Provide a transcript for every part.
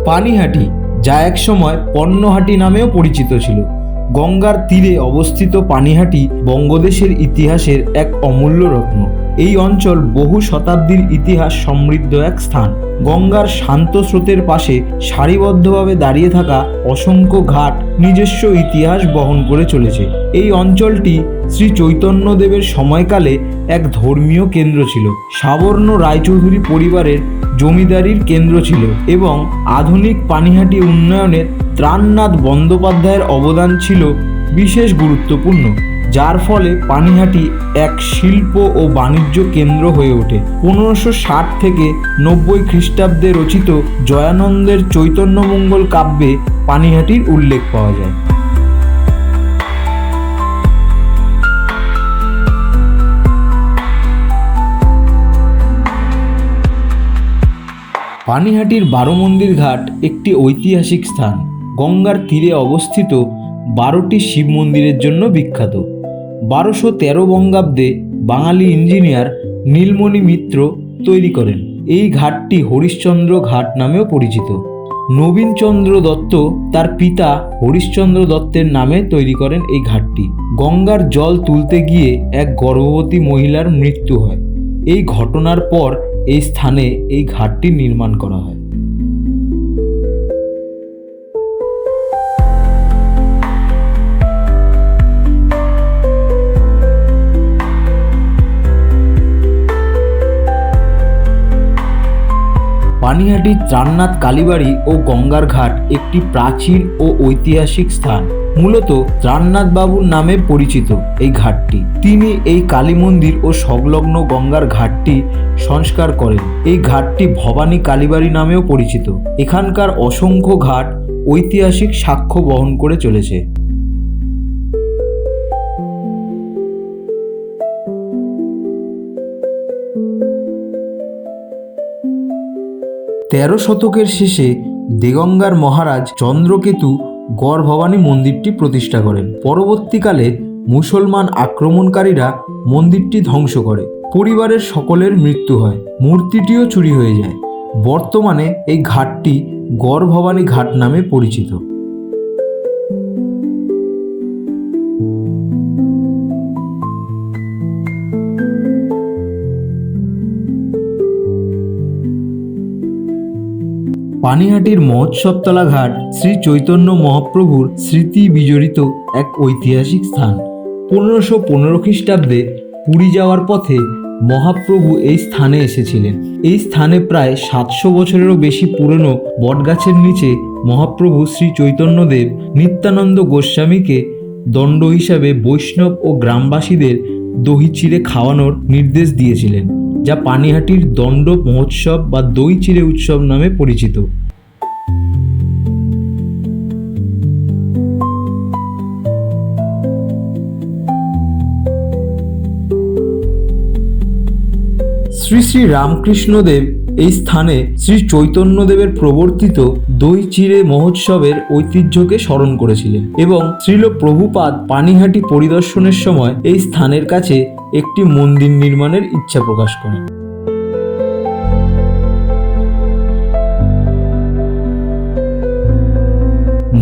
পানিহাটি, যা একসময় পণ্যহাটি নামেও পরিচিত ছিল। গঙ্গার তীরে অবস্থিত পানিহাটি বঙ্গদেশের ইতিহাসের এক অমূল্য রত্ন। এই অঞ্চল বহু শতাব্দীর ইতিহাস সমৃদ্ধ এক স্থান। গঙ্গার শান্ত স্রোতের পাশে সারিবদ্ধভাবে দাঁড়িয়ে থাকা অসংখ্য ঘাট নিজস্ব ইতিহাস বহন করে চলেছে। এই অঞ্চলটি শ্রী চৈতন্যদেবের সময়কালে এক ধর্মীয় কেন্দ্র ছিল, সাবর্ণ রায়চৌধুরী পরিবারের জমিদারির কেন্দ্র ছিল এবং আধুনিক পানিহাটি উন্নয়নে ত্রাণনাথ বন্দ্যোপাধ্যায়ের অবদান ছিল বিশেষ গুরুত্বপূর্ণ, যার ফলে পানিহাটি এক শিল্প ও বাণিজ্য কেন্দ্র হয়ে ওঠে। 1560 থেকে 90 খ্রিস্টাব্দে রচিত জয়ানন্দের চৈতন্যমঙ্গল কাব্যে পানিহাটির উল্লেখ পাওয়া যায়। পানিহাটির বারোমন্দির ঘাট একটি ঐতিহাসিক স্থান। গঙ্গার তীরে অবস্থিত 12টি শিব মন্দিরের জন্য বিখ্যাত। 1213 বঙ্গাব্দে বাঙালি ইঞ্জিনিয়ার নীলমণি মিত্র তৈরি করেন। এই ঘাটটি হরিশ্চন্দ্র ঘাট নামেও পরিচিত। নবীনচন্দ্র দত্ত তার পিতা হরিশ্চন্দ্র দত্তের নামে তৈরি করেন এই ঘাটটি। গঙ্গার জল তুলতে গিয়ে এক গর্ভবতী মহিলার মৃত্যু হয়। এই ঘটনার পর এই স্থানে এই ঘাটটি নির্মাণ করা হয়। পানিহাটির ত্রাণনাথ কালীবাড়ি ও গঙ্গার ঘাট একটি প্রাচীন ও ঐতিহাসিক স্থান। মূলত ত্রাণনাথ বাবুর নামে পরিচিত এই ঘাটটি। তিনি এই কালী মন্দির ও সংলগ্ন গঙ্গার ঘাটটি সংস্কার করেন। এই ঘাটটি ভবানী কালীবাড়ি নামেও পরিচিত। এখানকার অসংখ্য ঘাট ঐতিহাসিক সাক্ষ্য বহন করে চলেছে। তেরো শতকের শেষে দেগঙ্গার মহারাজ চন্দ্রকেতু গড় ভবানী মন্দিরটি প্রতিষ্ঠা করেন। পরবর্তীকালে মুসলমান আক্রমণকারীরা মন্দিরটি ধ্বংস করে। পরিবারের সকলের মৃত্যু হয়, মূর্তিটিও চুরি হয়ে যায়। বর্তমানে এই ঘাটটি গড় ভবানী ঘাট নামে পরিচিত। পানিহাটির মহোৎসবতলা ঘাট শ্রী চৈতন্য মহাপ্রভুর স্মৃতি বিজড়িত এক ঐতিহাসিক স্থান। 1515 খ্রিস্টাব্দে পুরী যাওয়ার পথে মহাপ্রভু এই স্থানে এসেছিলেন। এই স্থানে প্রায় 700 বছরেরও বেশি পুরনো বটগাছের নিচে মহাপ্রভু শ্রী চৈতন্যদেব নিত্যানন্দ গোস্বামীকে দণ্ড হিসাবে বৈষ্ণব ও গ্রামবাসীদের দহি চিড়ে খাওয়ানোর নির্দেশ দিয়েছিলেন, যা পানিহাটির দণ্ড মহোৎসব বা দই চিড়ে উৎসব নামে পরিচিত। শ্রী শ্রী রামকৃষ্ণদেব এই স্থানে শ্রী চৈতন্যদেবের প্রবর্তিত দই চিড়ে মহোৎসবের ঐতিহ্যকে স্মরণ করেছিলেন এবং শ্রীল প্রভুপাদ পানিহাটি পরিদর্শনের সময় এই স্থানের কাছে একটি মন্দির নির্মাণের ইচ্ছা প্রকাশ করেন।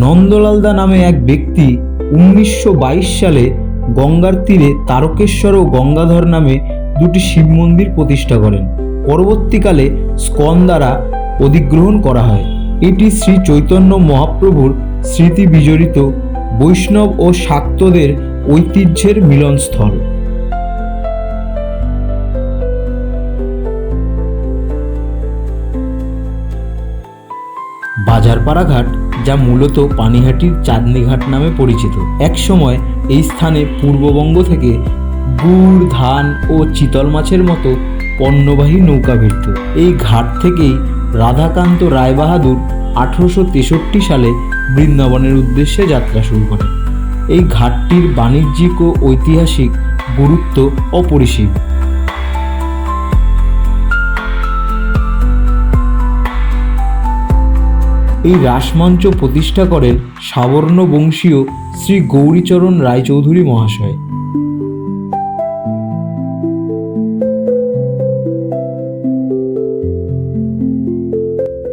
নন্দলালদা নামে এক ব্যক্তি 1922 সালে গঙ্গার তীরে তারকেশ্বর ও গঙ্গাধর নামে দুটি শিব মন্দির প্রতিষ্ঠা করেন। পরবর্তীকালে স্কন দ্বারা অধিগ্রহণ করা হয়। এটি শ্রী চৈতন্য মহাপ্রভুর স্মৃতি বিজড়িত বৈষ্ণব ও শাক্তদের ঐতিহ্যের মিলনস্থল। বাজারপাড়া ঘাট, যা মূলত পানিহাটির চাঁদনি ঘাট নামে পরিচিত। একসময় এই স্থানে পূর্ববঙ্গ থেকে গুড়, ধান ও চিতল মাছের মতো পণ্যবাহী নৌকা ভিড়ত। এই ঘাট থেকেই রাধাকান্ত রায়বাহাদুর 1863 সালে বৃন্দাবনের উদ্দেশ্যে যাত্রা শুরু করেন। এই ঘাটটির বাণিজ্যিক ও ঐতিহাসিক গুরুত্ব অপরিসীম। এই রাসমঞ্চ প্রতিষ্ঠা করেন সাবর্ণ বংশীয় শ্রী গৌরীচরণ রায়চৌধুরী মহাশয়।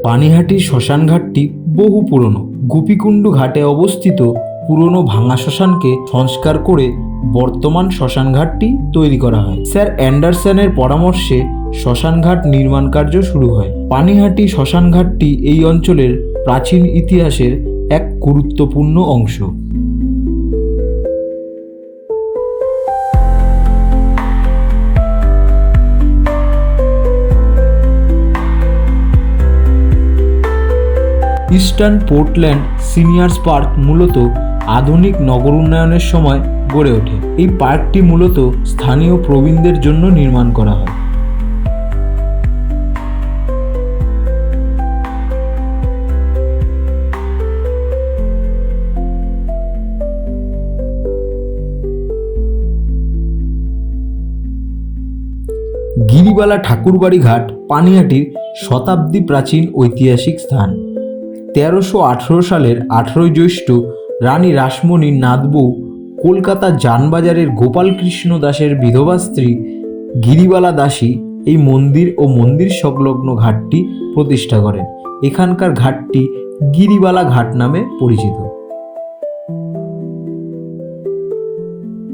পানিহাটির শ্মশানঘাটটি বহু পুরনো। গোপীকুণ্ড ঘাটে অবস্থিত পুরনো ভাঙা শ্মশানকে সংস্কার করে বর্তমান শ্মশানঘাটটি তৈরি করা হয়। স্যার অ্যান্ডারসনের পরামর্শে শ্মশানঘাট নির্মাণ কার্য শুরু হয়। পানিহাটি শ্মশানঘাটটি এই অঞ্চলের প্রাচীন ইতিহাসের এক গুরুত্বপূর্ণ অংশ। ইস্টার্ন পোর্টল্যান্ড সিনিয়র্স পার্ক মূলত আধুনিক নগর উন্নয়নের সময় গড়ে ওঠে। এই পার্কটি মূলত স্থানীয় প্রবীণদের জন্য নির্মাণ করা হয়। গিরিবালা ঠাকুরবাড়ি ঘাট পানিহাটির শতাব্দী প্রাচীন ঐতিহাসিক স্থান। 1318 সালের 18 জ্যৈষ্ঠ রানী রাসমণির নাতবউ কলকাতা জানবাজারের গোপালকৃষ্ণ দাসের বিধবা স্ত্রী গিরিবালা দাসী এই মন্দির ও মন্দির সংলগ্ন ঘাটটি প্রতিষ্ঠা করেন। এখানকার ঘাটটি গিরিবালা ঘাট নামে পরিচিত।